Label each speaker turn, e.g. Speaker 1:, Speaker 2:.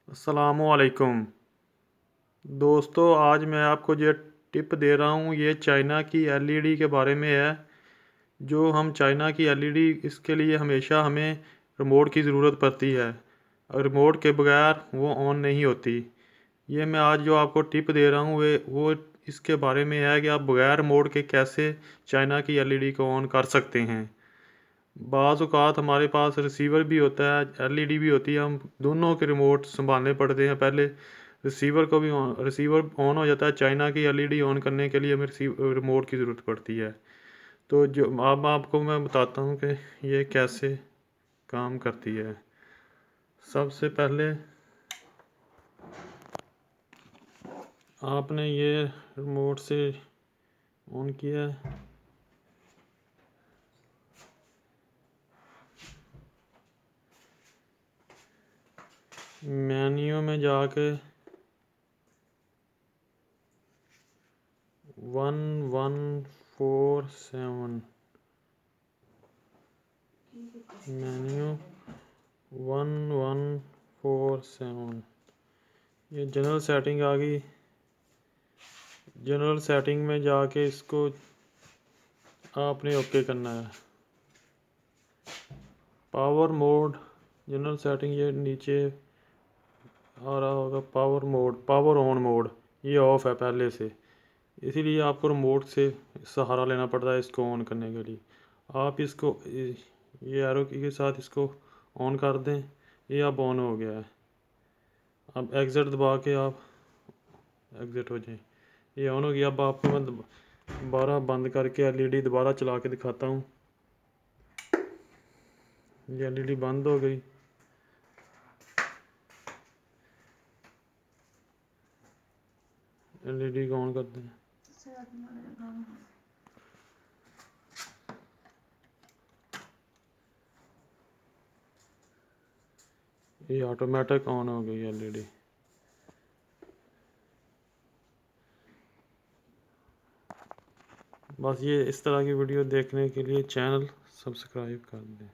Speaker 1: अस्सलामुअलैकुम दोस्तों, आज मैं आपको ये टिप दे रहा हूँ। ये चाइना की एलईडी के बारे में है। जो हम चाइना की एलईडी, इसके लिए हमेशा हमें रिमोट की ज़रूरत पड़ती है और रिमोट के बगैर वो ऑन नहीं होती। ये मैं आज जो आपको टिप दे रहा हूँ वो इसके बारे में है कि आप बगैर रिमोट के कैसे चाइना की एलईडी को ऑन कर सकते हैं। बाज़ औक़ात हमारे पास रिसीवर भी होता है, एलईडी भी होती है, हम दोनों के रिमोट संभालने पड़ते हैं। पहले रिसीवर ऑन हो जाता है, चाइना की एलईडी ऑन करने के लिए हमें रिमोट की ज़रूरत पड़ती है। तो जो अब आपको मैं बताता हूँ कि ये कैसे काम करती है। सबसे पहले आपने ये रिमोट से ऑन किया है। मेन्यू में जाके 1147 मेन्यू 1147 ये जनरल सेटिंग आ गई। जनरल सेटिंग में जाके इसको आपने ओके करना है। पावर मोड, जनरल सेटिंग, ये नीचे आ रहा होगा पावर ऑन मोड, ये ऑफ़ है पहले से, इसीलिए आपको रिमोट से सहारा लेना पड़ता है इसको ऑन करने के लिए। आप इसको ये एरो की के साथ इसको ऑन कर दें। ये अब ऑन हो गया है। अब एग्ज़िट दबा के आप एग्ज़िट हो जाए। ये ऑन हो गया। अब आपको मैं दोबारा बंद करके एलईडी दोबारा चला के दिखाता हूँ। ये एलईडी बंद हो गई। एलईडी को ऑन करते हैं। ये ऑटोमेटिक ऑन हो गई एलईडी। बस ये इस तरह की वीडियो देखने के लिए चैनल सब्सक्राइब कर दें।